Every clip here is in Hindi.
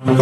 मध्य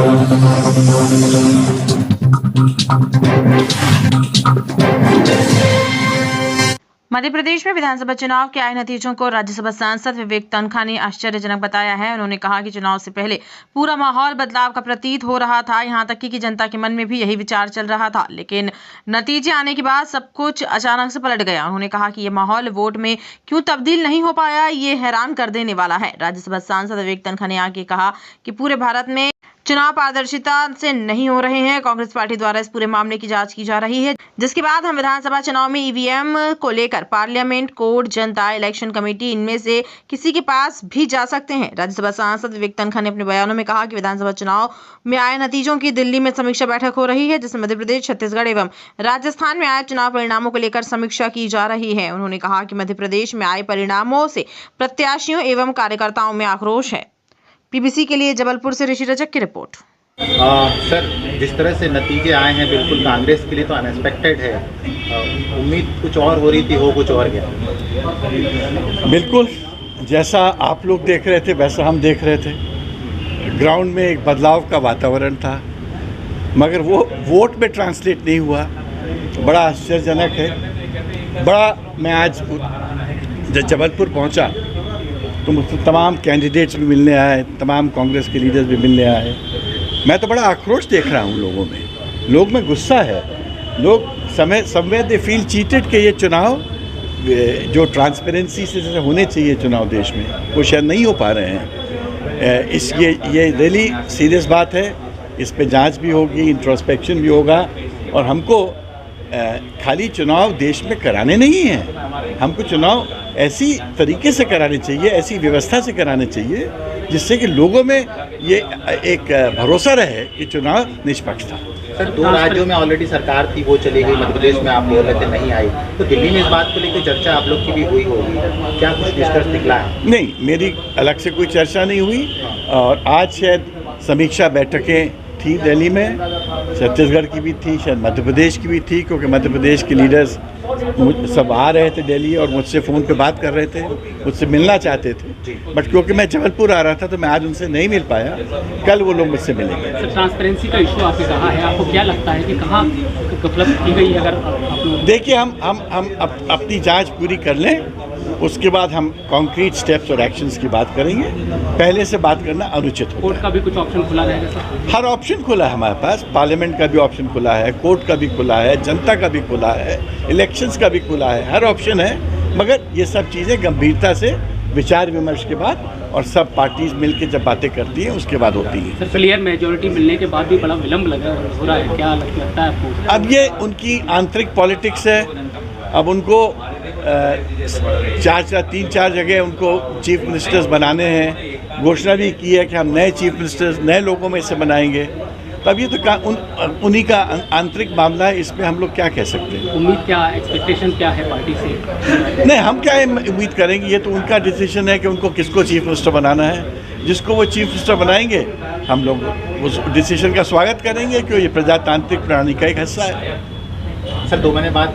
प्रदेश में विधानसभा चुनाव के आए नतीजों को राज्यसभा सांसद विवेक तन्खा ने आश्चर्यजनक बताया है। उन्होंने कहा कि चुनाव से पहले पूरा माहौल बदलाव का प्रतीत हो रहा था, यहां तक कि जनता के मन में भी यही विचार चल रहा था, लेकिन नतीजे आने के बाद सब कुछ अचानक से पलट गया। उन्होंने कहा कि ये माहौल वोट में क्यों तब्दील नहीं हो पाया, ये हैरान कर देने वाला है। राज्यसभा सांसद विवेक तन्खा ने आगे कहा कि पूरे भारत में चुनाव पारदर्शिता से नहीं हो रहे हैं। कांग्रेस पार्टी द्वारा इस पूरे मामले की जांच की जा रही है, जिसके बाद हम विधानसभा चुनाव में ईवीएम को लेकर पार्लियामेंट, कोर्ट, जनता, इलेक्शन कमेटी, इनमें से किसी के पास भी जा सकते हैं। राज्यसभा सांसद विवेक तन्खा ने अपने बयानों में कहा कि विधानसभा चुनाव में आए नतीजों की दिल्ली में समीक्षा बैठक हो रही है, जिसमें मध्य प्रदेश, छत्तीसगढ़ एवं राजस्थान में आए चुनाव परिणामों को लेकर समीक्षा की जा रही है। उन्होंने कहा कि मध्य प्रदेश में आए परिणामों से प्रत्याशियों एवं कार्यकर्ताओं में आक्रोश है। पीबीसी के लिए जबलपुर से ऋषि रजक की रिपोर्ट। सर, जिस तरह से नतीजे आए हैं बिल्कुल कांग्रेस के लिए तो अनएक्सपेक्टेड है। उम्मीद कुछ और हो रही थी, हो कुछ और गया। बिल्कुल जैसा आप लोग देख रहे थे वैसा हम देख रहे थे। ग्राउंड में एक बदलाव का वातावरण था, मगर वो वोट में ट्रांसलेट नहीं हुआ। बड़ा आश्चर्यजनक है। मैं आज जब जबलपुर पहुंचा तो मुझसे तमाम कैंडिडेट्स भी मिलने आए, तमाम कांग्रेस के लीडर्स भी मिलने आए। मैं तो बड़ा आक्रोश देख रहा हूँ लोगों में। लोग में गुस्सा है। लोग समवेयर दे फील चीटेड कि ये चुनाव जो ट्रांसपेरेंसी से जैसे होने चाहिए चुनाव देश में, वो शायद नहीं हो पा रहे हैं। ये रियली सीरियस बात है। इस पे जांच भी होगी, इंट्रोस्पेक्शन भी होगा, और हमको खाली चुनाव देश में कराने नहीं हैं। हमको चुनाव ऐसी तरीके से कराने चाहिए, ऐसी व्यवस्था से कराने चाहिए जिससे कि लोगों में ये एक भरोसा रहे कि चुनाव निष्पक्ष था। सर, 2 राज्यों में ऑलरेडी सरकार थी, वो चली गई। मध्य प्रदेश में आप बोल रहे थे नहीं आई, तो दिल्ली में इस बात को लेकर चर्चा आप लोग की भी हुई होगी, क्या कुछ निष्कर्ष निकला है? नहीं, मेरी अलग से कोई चर्चा नहीं हुई। और आज शायद समीक्षा बैठकें थी दिल्ली में, छत्तीसगढ़ की भी थी, शायद मध्य प्रदेश की भी थी, क्योंकि मध्य प्रदेश के लीडर्स सब आ रहे थे दिल्ली और मुझसे फ़ोन पे बात कर रहे थे, मुझसे मिलना चाहते थे। बट क्योंकि मैं जबलपुर आ रहा था तो मैं आज उनसे नहीं मिल पाया। कल वो लोग मुझसे मिलेंगे। सर, ट्रांसपेरेंसी का इशू आपने कहा है, आपको क्या लगता है कि कहाँ गफलत की गई? अगर देखिए, हम अपनी जांच पूरी कर लें, उसके बाद हम कॉन्क्रीट स्टेप्स और एक्शंस की बात करेंगे। पहले से बात करना अनुचित होगा। कोर्ट का भी कुछ ऑप्शन खुला रहेगा सर? हर ऑप्शन खुला है हमारे पास। पार्लियामेंट का भी ऑप्शन खुला है, कोर्ट का भी खुला है, जनता का भी खुला है, इलेक्शंस का भी खुला है। हर ऑप्शन है, मगर ये सब चीज़ें गंभीरता से विचार विमर्श के बाद और सब पार्टीज मिलकर जब बातें करती हैं उसके बाद होती है। सर, क्लियर मेजोरिटी मिलने के बाद भी बड़ा विलम्ब हो रहा है, क्या लगता है आपको? अब ये उनकी आंतरिक पॉलिटिक्स है। अब उनको 3-4 जगह उनको चीफ मिनिस्टर्स बनाने हैं। घोषणा भी की है कि हम नए चीफ मिनिस्टर्स नए लोगों में से बनाएंगे। तब ये तो उन्हीं का आंतरिक मामला है, इसमें हम लोग क्या कह सकते हैं? उम्मीद क्या, एक्सपेक्टेशन क्या है पार्टी से? नहीं, हम क्या उम्मीद करेंगे, ये तो उनका डिसीजन है कि उनको किसको चीफ मिनिस्टर बनाना है। जिसको वो चीफ मिनिस्टर बनाएंगे हम लोग उस डिसीजन का स्वागत करेंगे, क्योंकि ये प्रजातांत्रिक प्रणाली का एक हिस्सा है। सर, 2 महीने बाद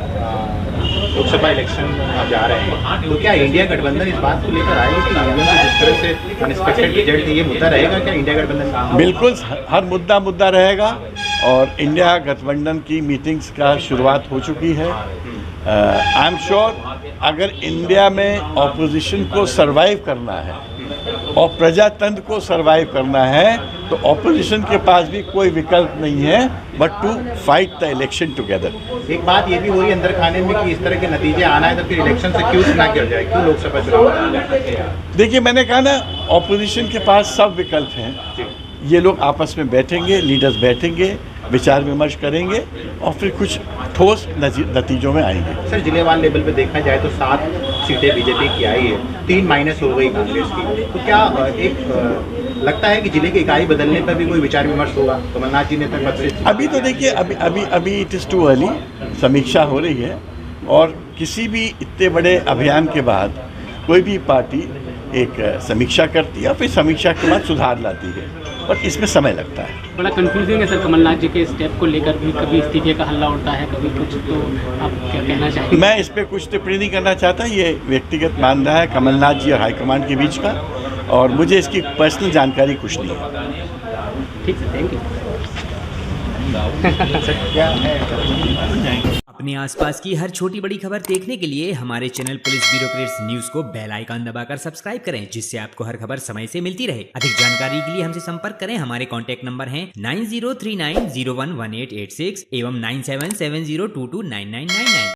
लोकसभा इलेक्शन आप जा रहे हैं, तो क्या इंडिया गठबंधन इस बात को लेकर आएगा कि जिस तरह से अनएक्सपेक्टेड रिजल्ट ये मुद्दा रहेगा क्या इंडिया गठबंधन? बिल्कुल, हर मुद्दा रहेगा। और इंडिया गठबंधन की मीटिंग्स का शुरुआत हो चुकी है। आई एम श्योर अगर इंडिया में ऑपोजिशन को सरवाइव करना है और प्रजातंत्र को सरवाइव करना है तो ऑपोजिशन के पास भी कोई विकल्प नहीं है but to fight the election together. एक बात ये भी हो रही है अंदर खाने में कि इस तरह के नतीजे आना है तो फिर इलेक्शन से क्यों ना कर जाए, क्यों लोकसभा चुनाव? देखिए, मैंने कहा ना, ऑपोजिशन के पास सब विकल्प हैं। ये लोग आपस में बैठेंगे, लीडर्स बैठेंगे, विचार विमर्श करेंगे और फिर कुछ ठोस नतीजों में आएंगे। सर, जिलेवार लेवल पे देखा जाए तो 7 सीटें बीजेपी की आई है, 3 माइनस हो गई कांग्रेस की। तो क्या लगता है कि जिले की इकाई बदलने पर भी कोई विचार विमर्श होगा? कमलनाथ जी ने तक अभी तो देखिए, अभी इट इज़ टू अर्ली। समीक्षा हो रही है और किसी भी इतने बड़े अभियान के बाद कोई भी पार्टी एक समीक्षा करती है और फिर समीक्षा के बाद सुधार लाती है, पर इसमें समय लगता है। बड़ा कंफ्यूजिंग है सर, कमलनाथ जी के स्टेप को लेकर भी कभी इस्तीफे का हल्ला उठता है, कभी कुछ, तो आप क्या कहना चाहेंगे? मैं इस पर कुछ टिप्पणी नहीं करना चाहता। ये व्यक्तिगत मामला है कमलनाथ जी और हाईकमान के बीच का, और मुझे इसकी पर्सनल जानकारी कुछ नहीं है। ठीक है, थैंक यू। क्या है अपने आसपास की हर छोटी बड़ी खबर देखने के लिए हमारे चैनल पुलिस ब्यूरोक्रेट्स न्यूज को बेल आइकन दबाकर सब्सक्राइब करें, जिससे आपको हर खबर समय से मिलती रहे। अधिक जानकारी के लिए हमसे संपर्क करें। हमारे कॉन्टैक्ट नंबर हैं 9039011886 एवं 9770229999।